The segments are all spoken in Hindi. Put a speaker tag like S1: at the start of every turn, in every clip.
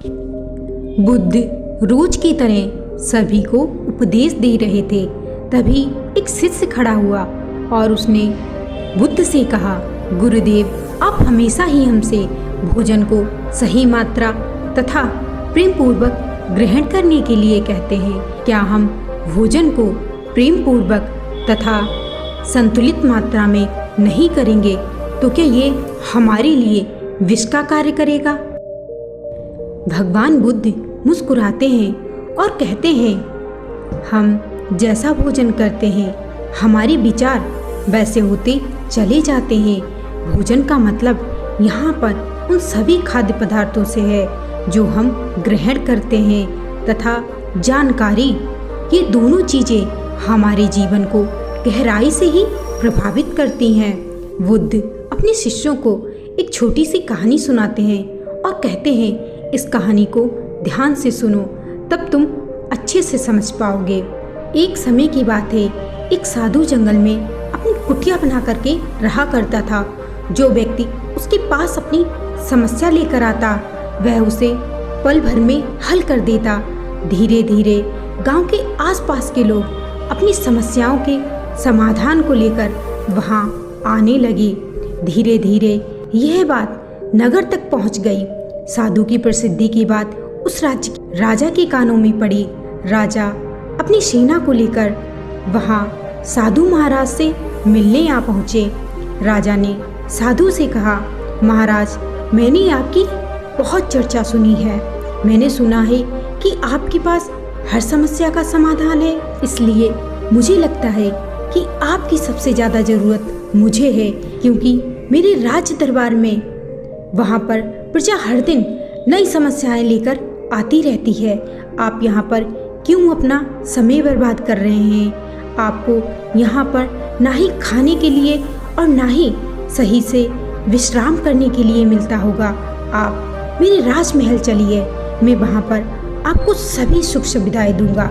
S1: बुद्ध रोज की तरह सभी को उपदेश दे रहे थे। तभी एक शिष्य खड़ा हुआ और उसने बुद्ध से कहा, गुरुदेव, आप हमेशा ही हमसे भोजन को सही मात्रा तथा प्रेम पूर्वक ग्रहण करने के लिए कहते हैं। क्या हम भोजन को प्रेम पूर्वक तथा संतुलित मात्रा में नहीं करेंगे तो क्या ये हमारे लिए विष का कार्य करेगा? भगवान बुद्ध मुस्कुराते हैं और कहते हैं, हम जैसा भोजन करते हैं हमारे विचार वैसे होते चले जाते हैं। भोजन का मतलब यहाँ पर उन सभी खाद्य पदार्थों से है जो हम ग्रहण करते हैं तथा जानकारी। ये दोनों चीज़ें हमारे जीवन को गहराई से ही प्रभावित करती हैं। बुद्ध अपने शिष्यों को एक छोटी सी कहानी सुनाते हैं और कहते हैं, इस कहानी को ध्यान से सुनो, तब तुम अच्छे से समझ पाओगे। एक समय की बात है, एक साधु जंगल में अपनी कुटिया बना करके रहा करता था। जो व्यक्ति उसके पास अपनी समस्या लेकर आता वह उसे पल भर में हल कर देता। धीरे धीरे गांव के आसपास के लोग अपनी समस्याओं के समाधान को लेकर वहां आने लगे। धीरे धीरे यह बात नगर तक पहुंच गई। साधु की प्रसिद्धि की बात उस राज्य के राजा के कानों में पड़ी। राजा अपनी सेना को लेकर वहां साधु महाराज से मिलने आ पहुंचे। राजा ने साधु से कहा, महाराज, मैंने आपकी बहुत चर्चा सुनी है। मैंने सुना है कि आपके पास हर समस्या का समाधान है, इसलिए मुझे लगता है कि आपकी सबसे ज़्यादा ज़रूरत मुझे है, क्योंकि मेरे राज्य दरबार में वहाँ पर प्रजा हर दिन नई समस्याएं लेकर आती रहती है। आप यहाँ पर क्यों अपना समय बर्बाद कर रहे हैं? आपको यहाँ पर ना ही खाने के लिए और ना ही सही से विश्राम करने के लिए मिलता होगा। आप मेरे राजमहल चलिए, मैं वहाँ पर आपको सभी सुख सुविधाएं दूंगा।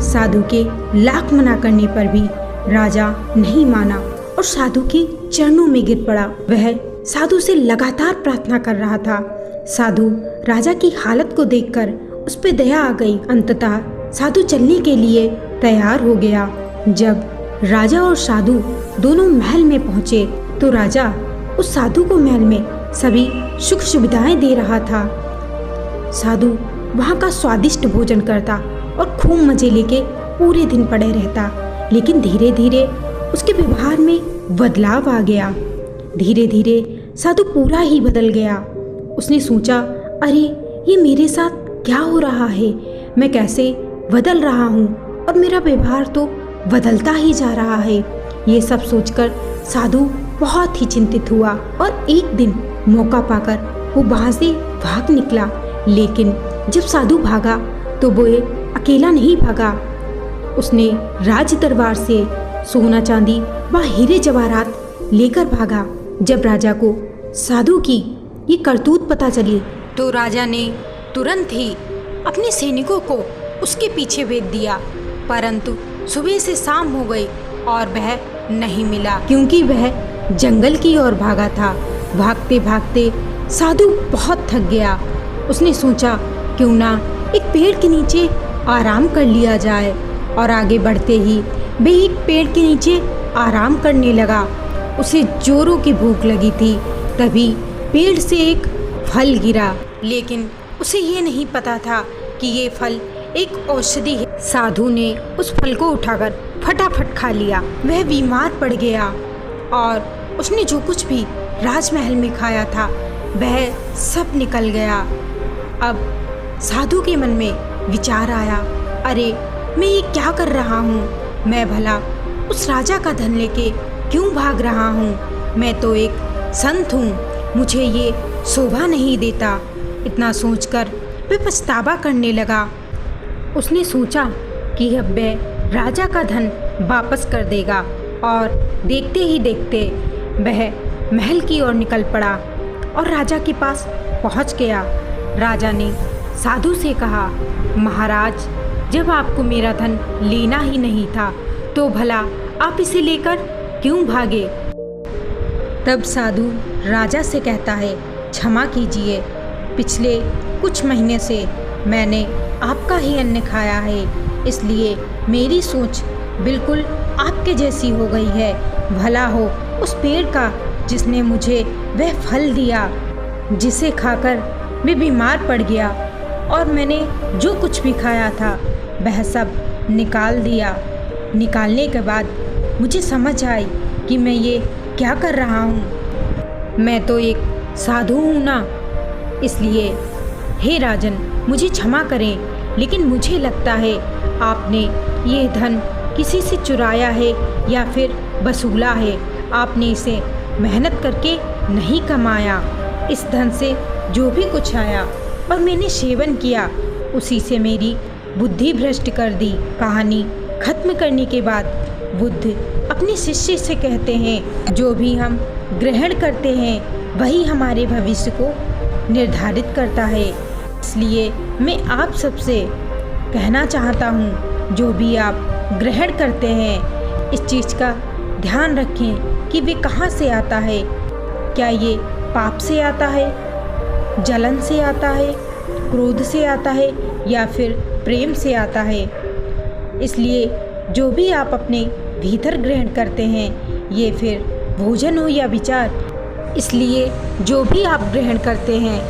S1: साधु के लाख मना करने पर भी राजा नहीं माना और साधु के चरणों में गिर पड़ा। वह साधु से लगातार प्रार्थना कर रहा था। साधु राजा की हालत को देखकर उस पर दया आ गई। अंततः साधु चलने के लिए तैयार हो गया। जब राजा और साधु दोनों महल में पहुंचे तो राजा उस साधु को महल में सभी सुख सुविधाएं दे रहा था। साधु वहाँ का स्वादिष्ट भोजन करता और खूब मजे लेके पूरे दिन पड़े रहता। लेकिन धीरे धीरे उसके व्यवहार में बदलाव आ गया। धीरे धीरे साधु पूरा ही बदल गया। उसने सोचा, अरे ये मेरे साथ क्या हो रहा है? मैं कैसे बदल रहा हूँ और मेरा व्यवहार तो बदलता ही जा रहा है। ये सब सोचकर साधु बहुत ही चिंतित हुआ और एक दिन मौका पाकर वो वहाँ से भाग निकला। लेकिन जब साधु भागा तो वो अकेला नहीं भागा। उसने राज दरबार से सोना चांदी व हीरे जवाहरात लेकर भागा। जब राजा को साधु की ये करतूत पता चली तो राजा ने तुरंत ही अपने सैनिकों को उसके पीछे भेज दिया। परंतु सुबह से शाम हो गई और वह नहीं मिला, क्योंकि वह जंगल की ओर भागा था। भागते भागते साधु बहुत थक गया। उसने सोचा, क्यों ना एक पेड़ के नीचे आराम कर लिया जाए, और आगे बढ़ते ही वह एक पेड़ के नीचे आराम करने लगा। उसे जोरों की भूख लगी थी। तभी पेड़ से एक फल गिरा, लेकिन उसे ये नहीं पता था कि ये फल एक औषधि है। साधु ने उस फल को उठाकर फटाफट खा लिया। वह बीमार पड़ गया और उसने जो कुछ भी राजमहल में खाया था वह सब निकल गया। अब साधु के मन में विचार आया, अरे मैं ये क्या कर रहा हूँ? मैं भला उस राजा का धन लेके क्यों भाग रहा हूँ? मैं तो एक संत हूँ, मुझे ये शोभा नहीं देता। इतना सोचकर वह पछतावा करने लगा। उसने सोचा कि अब वह राजा का धन वापस कर देगा, और देखते ही देखते वह महल की ओर निकल पड़ा और राजा के पास पहुंच गया। राजा ने साधु से कहा, महाराज, जब आपको मेरा धन लेना ही नहीं था तो भला आप इसे लेकर क्यों भागे? तब साधु राजा से कहता है, क्षमा कीजिए, पिछले कुछ महीने से मैंने आपका ही अन्न खाया है, इसलिए मेरी सोच बिल्कुल आपके जैसी हो गई है। भला हो उस पेड़ का जिसने मुझे वह फल दिया जिसे खाकर मैं बीमार पड़ गया, और मैंने जो कुछ भी खाया था वह सब निकाल दिया। निकालने के बाद मुझे समझ आई कि मैं ये क्या कर रहा हूँ। मैं तो एक साधु हूँ ना, इसलिए हे राजन मुझे क्षमा करें, लेकिन मुझे लगता है आपने ये धन किसी से चुराया है या फिर वसूला है। आपने इसे मेहनत करके नहीं कमाया। इस धन से जो भी कुछ आया और मैंने सेवन किया, उसी से मेरी बुद्धि भ्रष्ट कर दी। कहानी खत्म करने के बाद बुद्ध अपने शिष्य से कहते हैं, जो भी हम ग्रहण करते हैं वही हमारे भविष्य को निर्धारित करता है। इसलिए मैं आप सबसे कहना चाहता हूँ, जो भी आप ग्रहण करते हैं इस चीज़ का ध्यान रखें कि वे कहाँ से आता है। क्या ये पाप से आता है, जलन से आता है, क्रोध से आता है या फिर प्रेम से आता है। इसलिए जो भी आप अपने भीतर ग्रहण करते हैं, ये फिर भोजन हो या विचार, इसलिए जो भी आप ग्रहण करते हैं,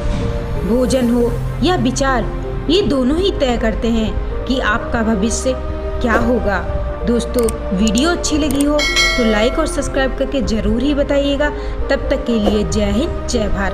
S1: भोजन हो या विचार, ये दोनों ही तय करते हैं कि आपका भविष्य क्या होगा। दोस्तों वीडियो अच्छी लगी हो तो लाइक और सब्सक्राइब करके ज़रूर ही बताइएगा। तब तक के लिए जय हिंद, जय भारत।